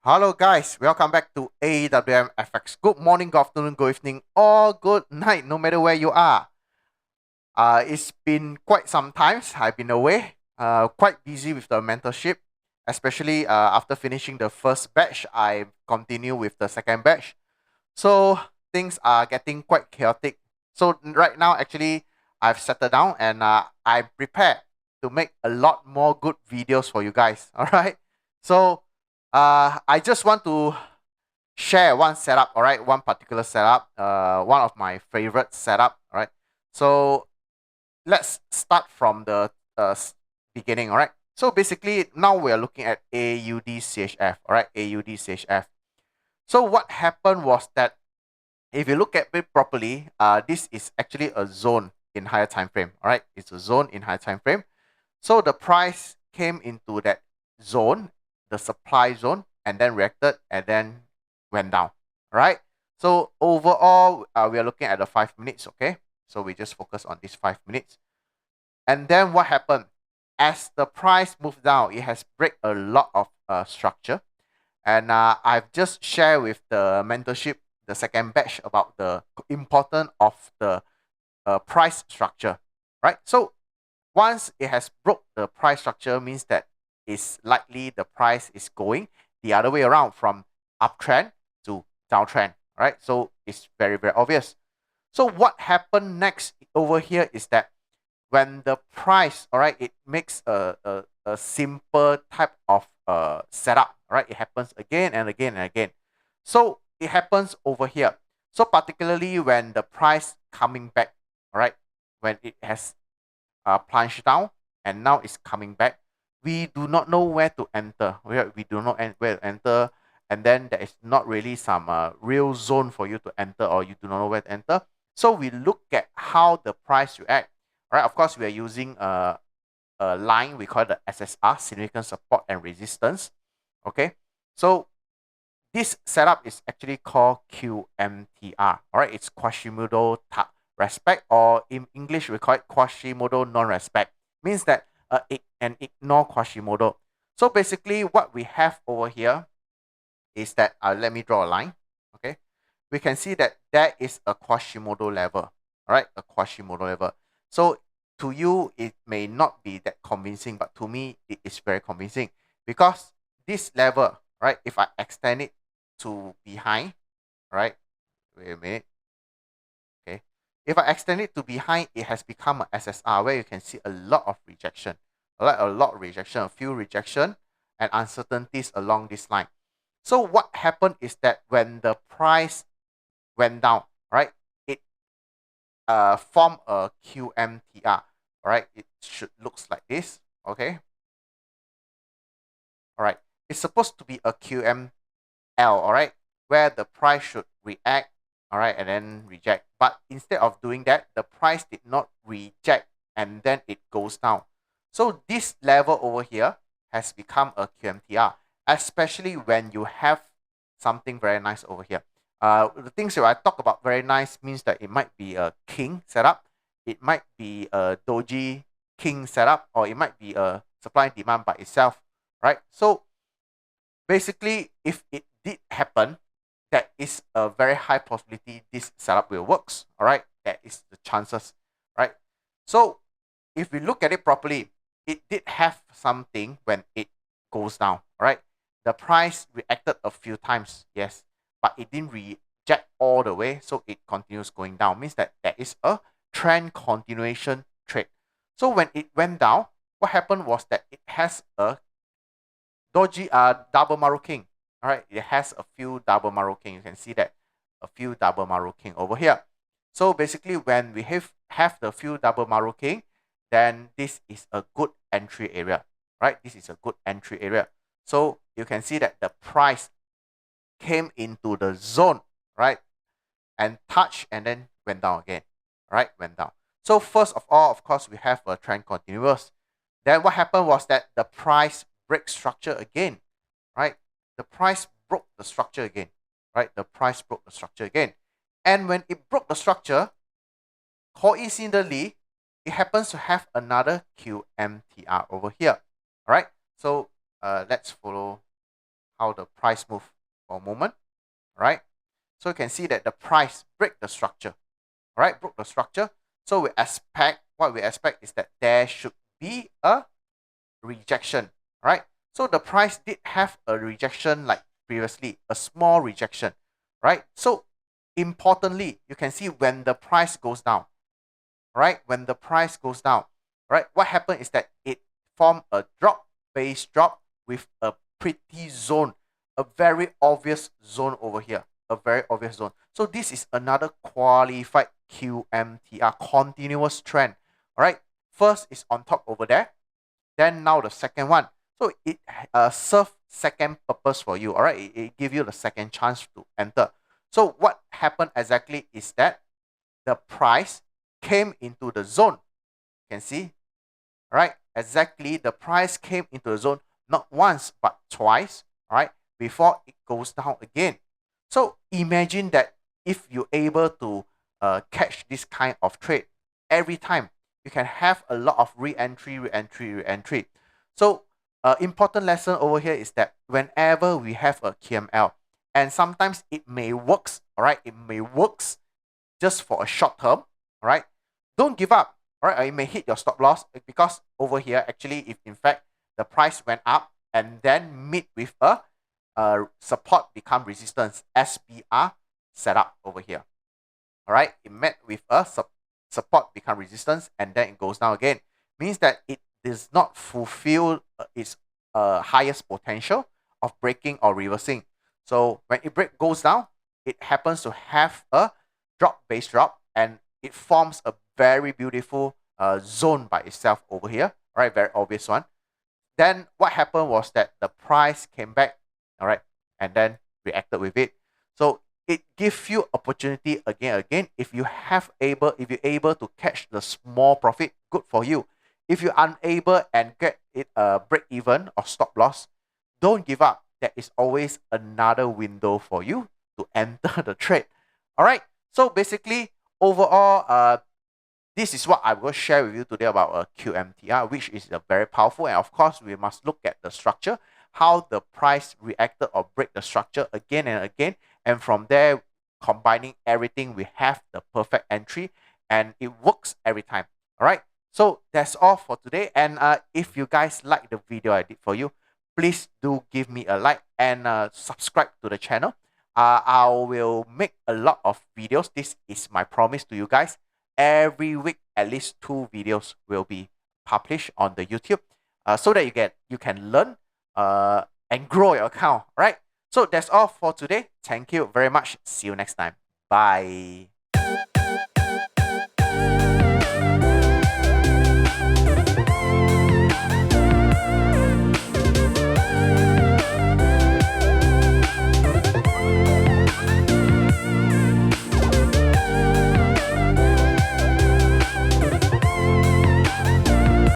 Hello guys, welcome back to AWM FX. Good morning, good afternoon, good evening, or good night, no matter where you are. It's been quite some times. I've been away, quite busy with the mentorship, especially after finishing the first batch. I continue with the second batch. So things are getting quite chaotic. So right now, actually, I've settled down and I'm prepared to make a lot more good videos for you guys. All right. So I just want to share one setup. All right, one particular setup. One of my favorite setup. All right. So let's start from the beginning. All right. So basically, now we are looking at AUD CHF. All right, AUD CHF. So what happened was that if you look at it properly, this is actually a zone in higher time frame. All right, it's a zone in higher time frame. So the price came into that zone, the supply zone, and then reacted and then went down. All right. So overall, we are looking at the 5 minutes. Okay. So we just focus on these 5 minutes. And then what happened? As the price moved down, it has break a lot of structure. And I've just shared with the mentorship, the second batch, about the importance of the price structure, right? So once it has broke the price structure, means that it's likely the price is going the other way around from uptrend to downtrend, right? So it's very, very obvious. So what happened next over here is that when the price, all right, it makes a simple type of setup, all right? It happens again and again and again. So it happens over here. So particularly when the price coming back, all right, when it has plunged down and now it's coming back, we do not know where to enter. We do not know where to enter, and then there is not really some real zone for you to enter, or you do not know where to enter. So we look at how the price react. All right, of course, we are using a line we call the SSR, significant support and resistance. Okay, so this setup is actually called QMTR. All right, it's Quasimodo respect, or in English we call it Quasimodo non-respect. Means that and ignore Quasimodo. So basically, what we have over here is that let me draw a line. Okay, we can see that there is a Quasimodo level. All right, a Quasimodo level. So to you, it may not be that convincing, but to me, it is very convincing because this level, right? If I extend it to behind, right? Wait a minute. Okay. If I extend it to behind, it has become a SSR where you can see a lot of rejection. A lot of rejection, a few rejection and uncertainties along this line. So what happened is that when the price went down, right, it formed a QMTR. All right, it should looks like this. Okay. All right. It's supposed to be a QM all right, where the price should react, all right, and then reject. But instead of doing that, the price did not reject and then it goes down. So this level over here has become a QMTR, especially when you have something very nice over here. The things that I talk about very nice means that it might be a king setup, it might be a doji king setup, or it might be a supply and demand by itself, right? So basically, if it did happen, that is a very high possibility this setup will works. All right, that is the chances, right? So if we look at it properly, it did have something when it goes down. All right, the price reacted a few times, yes, but it didn't reject all the way, so it continues going down. Means that there is a trend continuation trade. So when it went down, what happened was that it has a Doji double Maruking. All right, it has a few double Maruking. You can see that a few double Maruking over here. So basically, when we have the few double Maruking, then this is a good entry area, right? This is a good entry area. So you can see that the price came into the zone, right? And touched and then went down again, right? Went down. So first of all, of course, we have a trend continuous. Then what happened was that the price break structure again, right? The price broke the structure again, right? The price broke the structure again. And when it broke the structure, coincidentally, it happens to have another QMTR over here, all right? So let's follow how the price move for a moment. All right. So you can see that the price break the structure. All right, broke the structure. So what we expect is that there should be a rejection. All right. So the price did have a rejection like previously, a small rejection. Right. So importantly, you can see when the price goes down. Right, when the price goes down, right, what happened is that it formed a base drop with a pretty zone, a very obvious zone over here, a very obvious zone. So this is another qualified QMTR, continuous trend. All right, first is on top over there, then now the second one. So it serves second purpose for you. All right, it give you the second chance to enter. So what happened exactly is that the price came into the zone. You can see, right? Exactly, the price came into the zone not once but twice, right? Before it goes down again. So imagine that if you're able to catch this kind of trade every time, you can have a lot of re-entry, re-entry, re-entry. So important lesson over here is that whenever we have a KML, and sometimes it may works, all right? It may works just for a short term, all right? Don't give up, all right? You may hit your stop loss because over here, actually, if in fact the price went up and then meet with a support become resistance, SBR setup over here, all right? It met with a support become resistance and then it goes down again. Means that it does not fulfill its highest potential of breaking or reversing. So when it goes down, it happens to have a base drop, and it forms a very beautiful zone by itself over here, right? Very obvious one. Then what happened was that the price came back, all right, and then reacted with it. So it gives you opportunity again. If you're able to catch the small profit, good for you. If you're unable and get it break even or stop loss, don't give up. There is always another window for you to enter the trade. All right. So basically, overall, this is what I will share with you today about a QMTR, which is a very powerful. And of course, we must look at the structure, how the price reacted or break the structure again and again. And from there, combining everything, we have the perfect entry, and it works every time. All right. So that's all for today. And if you guys like the video I did for you, please do give me a like and subscribe to the channel. I will make a lot of videos. This is my promise to you guys. Every week, at least 2 videos will be published on the YouTube, so that you can learn and grow your account. Right. So that's all for today. Thank you very much. See you next time. Bye.